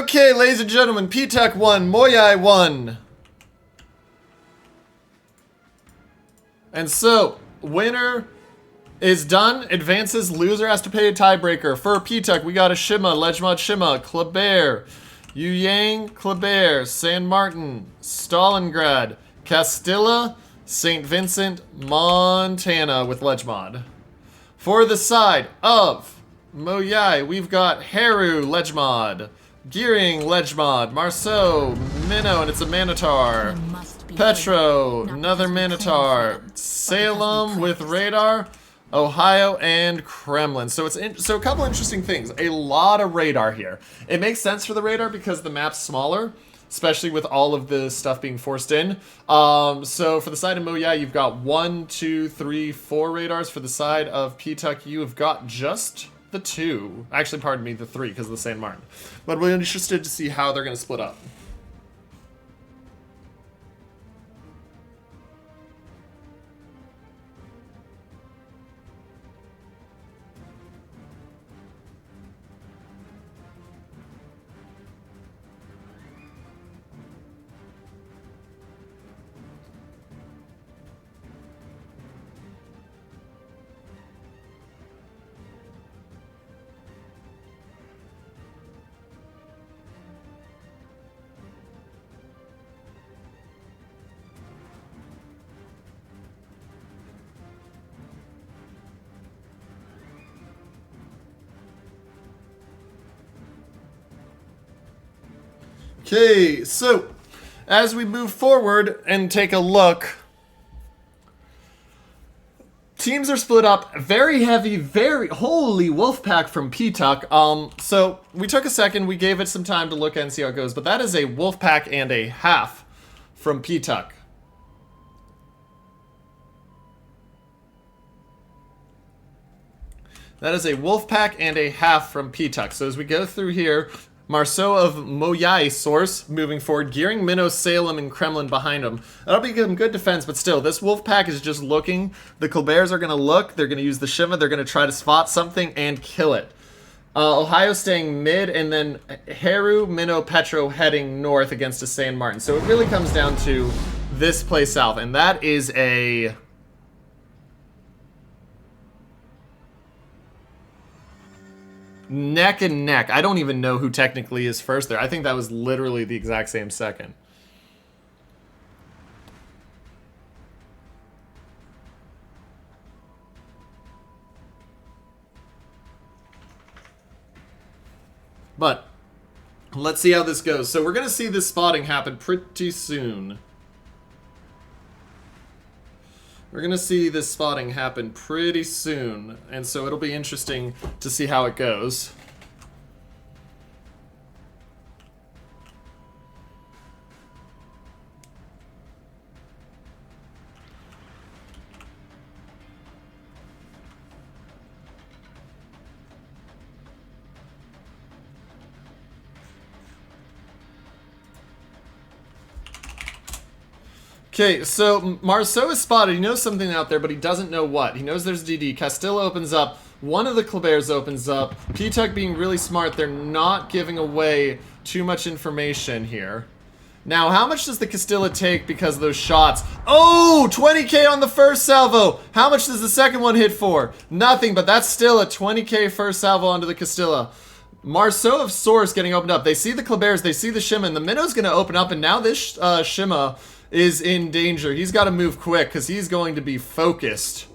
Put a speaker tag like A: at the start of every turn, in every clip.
A: Okay, ladies and gentlemen, PTUC 1, MOYAI 1. And so, winner is done, advances, loser has to pay a tiebreaker. For PTUC, we got a Shima, Ledgemod Shima, Kleber, Yang, Kleber, San Martin, Stalingrad, Castilla, St. Vincent, Montana with Ledgemod. For the side of MOYAI, we've got Heru, Ledgemod, Gearing, Ledgemod, Marceau, Minnow, and it's a Manitar, Petro, another Manitar, Salem with Radar, Ohio, and Kremlin. So so a couple interesting things. A lot of radar here. It makes sense for the radar because the map's smaller, especially with all of the stuff being forced in. So for the side of MOYAI, you've got 1, 2, 3, 4 radars. For the side of PTUC, you have got just the 2. Actually, pardon me, the 3 because of the San Martin. But we're interested to see how they're going to split up. Okay, so as we move forward and take a look, teams are split up. Very heavy, holy Wolfpack from PTUC. So we took a second, we gave it some time to look and see how it goes, but that is a Wolfpack and a half from PTUC. That is a Wolfpack and a half from PTUC. So as we go through here, Marceau of MOYAI source moving forward, Gearing, Minnow, Salem, and Kremlin behind him. That'll be some good defense, but still, this Wolfpack is just looking. The Colberts are going to look, they're going to use the Shima, they're going to try to spot something and kill it. Ohio staying mid, and then Heru, Minnow, Petro heading north against a San Martin. So it really comes down to this play south, and that is a neck and neck. I don't even know who technically is first there. I think that was literally the exact same second. But let's see how this goes. So we're going to see this spotting happen pretty soon. We're going to see this spotting happen pretty soon, and so it'll be interesting to see how it goes. Okay, so Marceau is spotted. He knows something out there, but he doesn't know what. He knows there's DD. Castilla opens up. One of the Kleberts opens up. PTUC being really smart. They're not giving away too much information here. Now, how much does the Castilla take because of those shots? Oh, 20k on the first salvo. How much does the second one hit for? Nothing, but that's still a 20k first salvo onto the Castilla. Marceau of Source getting opened up. They see the Kleberts. They see the Shima, and the Minnow's going to open up, and now this Shima is in danger. He's got to move quick because he's going to be focused.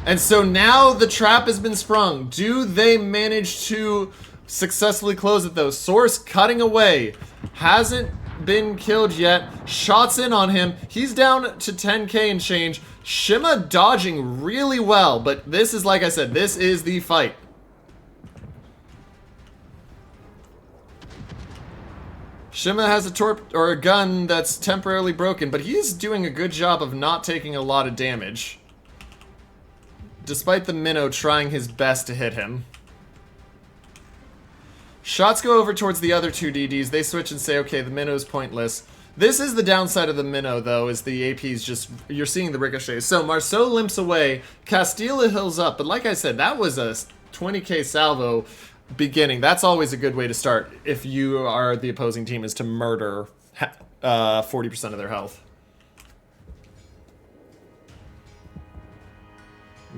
A: And so now the trap has been sprung. Do they manage to successfully close it though? Source cutting away. Hasn't been killed yet. Shots in on him. He's down to 10k and change. Shima dodging really well, but this is, like I said, this is the fight. Shima has a gun that's temporarily broken, but he's doing a good job of not taking a lot of damage, despite the Minnow trying his best to hit him. Shots go over towards the other two DDs. They switch and say, okay, the Minnow's pointless. This is the downside of the Minnow, though, is the AP's just, you're seeing the ricochets. So Marceau limps away. Castilla hills up, but like I said, that was a 20k salvo. beginning. That's always a good way to start if you are the opposing team, is to murder 40% of their health.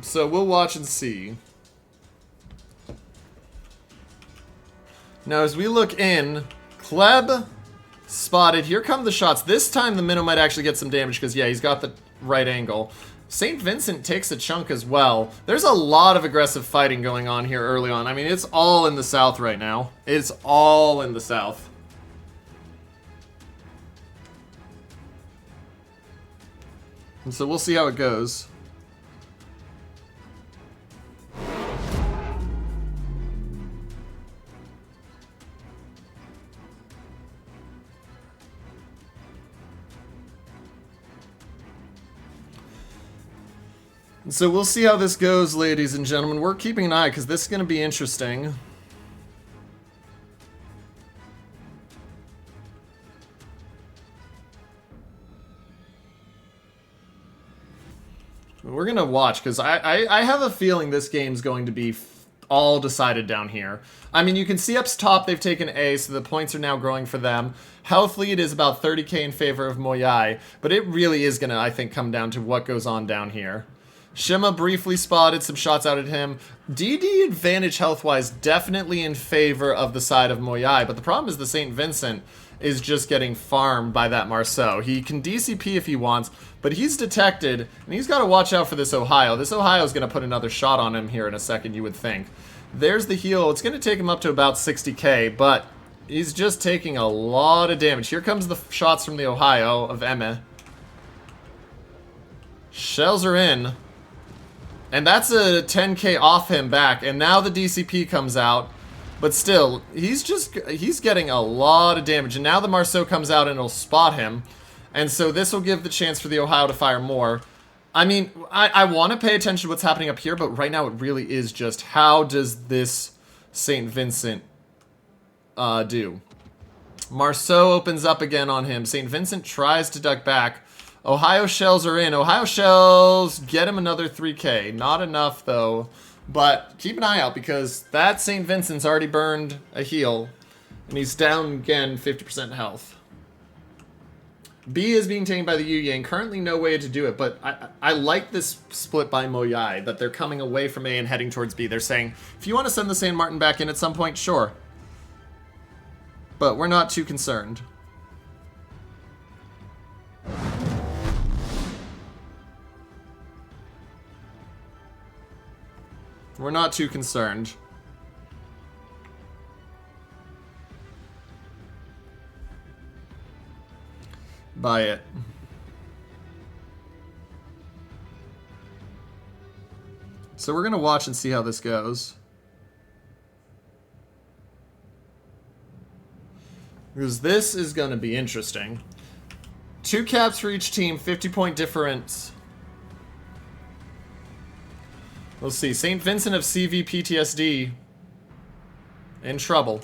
A: So we'll watch and see. Now as we look in, Kleb spotted. Here come the shots. This time the minnow might actually get some damage because, yeah, he's got the right angle. St. Vincent takes a chunk as well. There's a lot of aggressive fighting going on here early on. I mean, it's all in the south right now. It's all in the south. And so we'll see how it goes. So we'll see how this goes, ladies and gentlemen. We're keeping an eye because this is going to be interesting. We're going to watch because I have a feeling this game's going to be all decided down here. I mean, you can see up top they've taken A, so the points are now growing for them. Health lead is about 30k in favor of MOYAI, but it really is going to, I think, come down to what goes on down here. Shima briefly spotted some shots out at him. DD advantage health-wise definitely in favor of the side of MOYAI, but the problem is the St. Vincent is just getting farmed by that Marceau. He can DCP if he wants, but he's detected, and he's got to watch out for this Ohio. This Ohio is going to put another shot on him here in a second, you would think. There's the heal. It's going to take him up to about 60k, but he's just taking a lot of damage. Here comes the shots from the Ohio of Emme. Shells are in. And that's a 10k off him back, and now the DCP comes out. But still, he's getting a lot of damage. And now the Marceau comes out and it'll spot him. And so this will give the chance for the Ohio to fire more. I mean, I want to pay attention to what's happening up here, but right now it really is just how does this St. Vincent do? Marceau opens up again on him. St. Vincent tries to duck back. Ohio shells are in. Ohio shells get him another 3k. Not enough, though. But keep an eye out because that St. Vincent's already burned a heal. And he's down again 50% health. B is being taken by the EU Yang. Currently no way to do it, but I like this split by MOYAI, that they're coming away from A and heading towards B. They're saying, if you want to send the San Martin back in at some point, sure. But we're not too concerned. We're not too concerned. By it. So we're going to watch and see how this goes. Because this is going to be interesting. 2 caps for each team, 50-point difference. We'll see. St. Vincent of CV PTSD in trouble.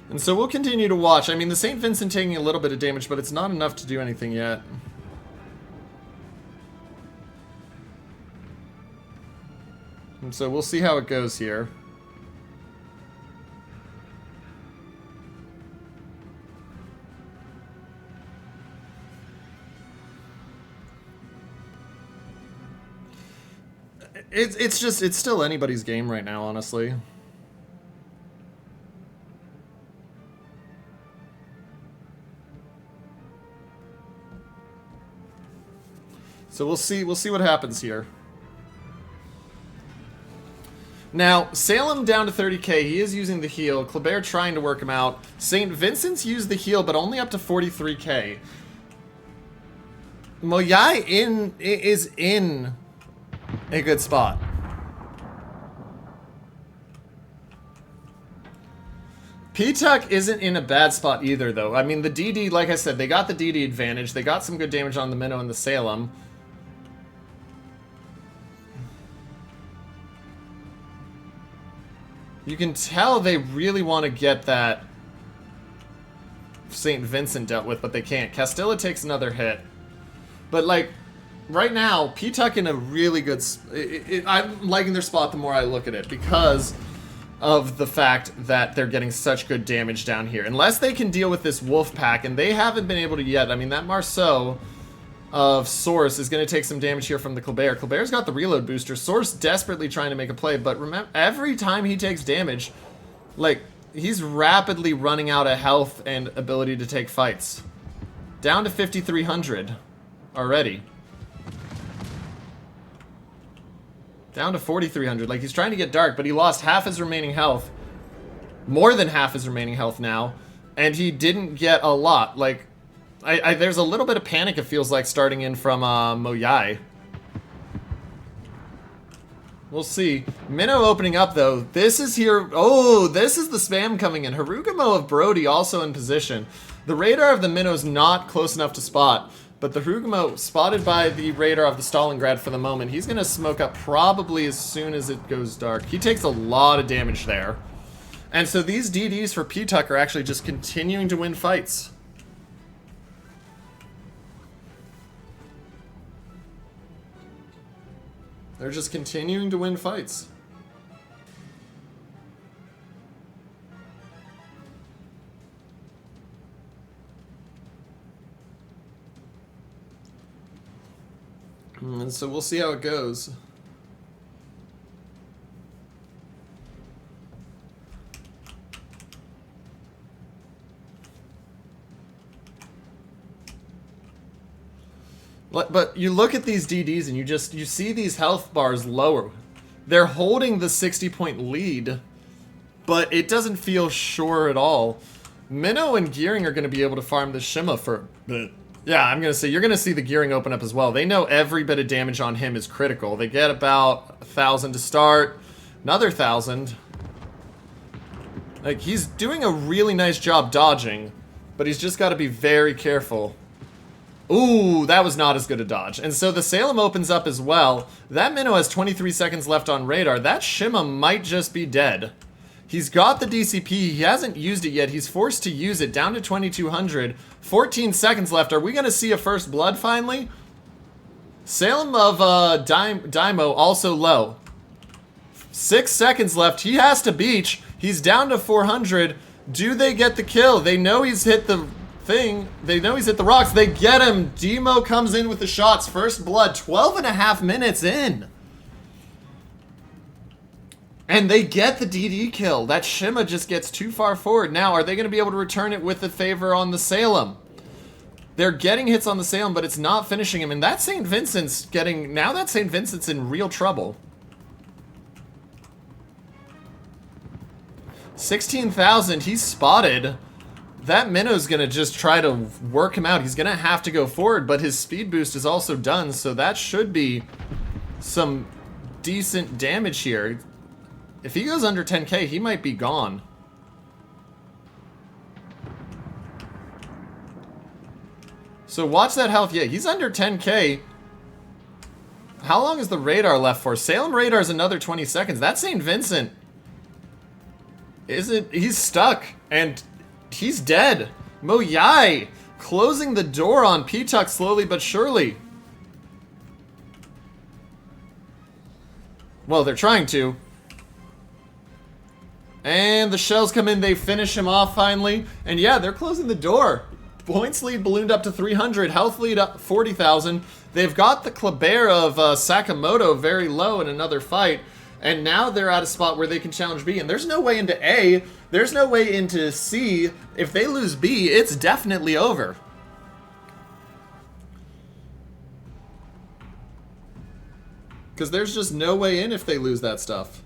A: And so we'll continue to watch. I mean, the St. Vincent taking a little bit of damage, but it's not enough to do anything yet. And so we'll see how it goes here. It's still anybody's game right now, honestly. So we'll see what happens here. Now, Salem down to 30k. He is using the heal. Kleber trying to work him out. St. Vincent's used the heal, but only up to 43k. MOYAI is in a good spot. PTUC isn't in a bad spot either, though. I mean, the DD, like I said, they got the DD advantage. They got some good damage on the Minnow and the Salem. You can tell they really want to get that St. Vincent dealt with, but they can't. Castilla takes another hit. But, like, right now, PTUC in a really good... I'm liking their spot the more I look at it, because of the fact that they're getting such good damage down here. Unless they can deal with this wolf pack, and they haven't been able to yet. I mean, that Marceau of Source is going to take some damage here from the Colbert. Colbert's got the reload booster. Source desperately trying to make a play, but remember, every time he takes damage, like, he's rapidly running out of health and ability to take fights. Down to 5,300 already. Down to 4,300. Like, he's trying to get dark, but he lost half his remaining health. More than half his remaining health now. And he didn't get a lot. Like, there's a little bit of panic, it feels like, starting in from MOYAI. We'll see. Minnow opening up, though. This is here. Oh, this is the spam coming in. Harugumo of Brody also in position. The radar of the Minnow's not close enough to spot. But the Harugumo, spotted by the radar of the Stalingrad for the moment, he's going to smoke up probably as soon as it goes dark. He takes a lot of damage there. And so these DDs for PTUC are actually just continuing to win fights. They're just continuing to win fights. And so we'll see how it goes. But you look at these DDs and you see these health bars lower. They're holding the 60-point lead, but it doesn't feel sure at all. Minnow and Gearing are going to be able to farm the Shima for a bit. Yeah, I'm going to say, you're going to see the Gearing open up as well. They know every bit of damage on him is critical. They get about 1,000 to start, another 1,000. Like, he's doing a really nice job dodging, but he's just got to be very careful. Ooh, that was not as good a dodge. And so the Salem opens up as well. That Minnow has 23 seconds left on radar. That Shima might just be dead. He's got the DCP. He hasn't used it yet. He's forced to use it. Down to 2,200. 14 seconds left. Are we going to see a first blood finally? Salem of Daimo also low. 6 seconds left. He has to beach. He's down to 400. Do they get the kill? They know he's hit the thing. They know he's hit the rocks. They get him. Demo comes in with the shots. First blood. 12.5 minutes in. And they get the DD kill. That Shima just gets too far forward. Now, are they going to be able to return it with the favor on the Salem? They're getting hits on the Salem, but it's not finishing him. And that St. Vincent's getting... Now that St. Vincent's in real trouble. 16,000. He's spotted. That Minnow's going to just try to work him out. He's going to have to go forward, but his speed boost is also done, so that should be some decent damage here. If he goes under 10k, he might be gone. So watch that health. Yeah, he's under 10k. How long is the radar left for? Salem radar is another 20 seconds. That's St. Vincent. He's stuck. And he's dead. MOYAI closing the door on PTUC slowly but surely. Well, they're trying to. And the shells come in, they finish him off finally. And yeah, they're closing the door. Points lead ballooned up to 300, health lead up 40,000. They've got the Kleber of Sakamoto very low in another fight. And now they're at a spot where they can challenge B. And there's no way into A, there's no way into C. If they lose B, it's definitely over. Because there's just no way in if they lose that stuff.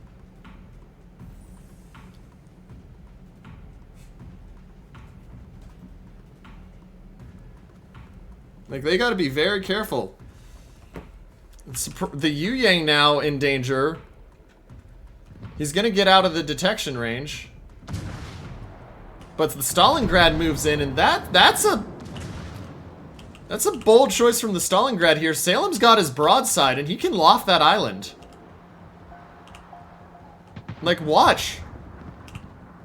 A: Like, they got to be very careful. The Yu Yang now in danger. He's going to get out of the detection range. But the Stalingrad moves in, and that's a bold choice from the Stalingrad here. Salem's got his broadside, and he can loft that island. Like, watch.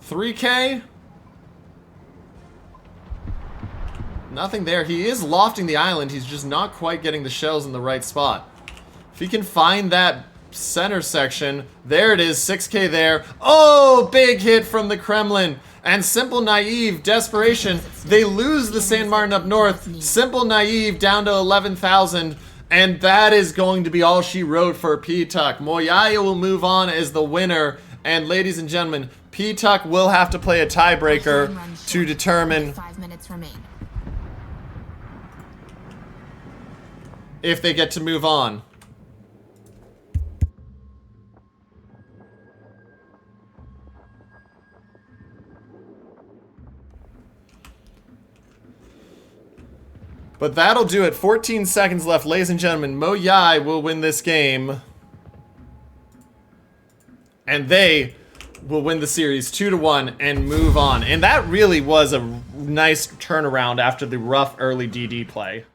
A: 3K. Nothing there. He is lofting the island. He's just not quite getting the shells in the right spot. If he can find that center section. There it is. 6K there. Oh, big hit from the Kremlin. And Simple Naive, Desperation. They lose the San Martin up north. Simple Naive down to 11,000. And that is going to be all she wrote for PTUC. MOYAI will move on as the winner. And ladies and gentlemen, PTUC will have to play a tiebreaker to determine
B: 5 minutes remain.
A: if they get to move on. But that'll do it. 14 seconds left, ladies and gentlemen. MOYAI will win this game. And they will win the series 2-1 and move on. And that really was a nice turnaround after the rough early DD play.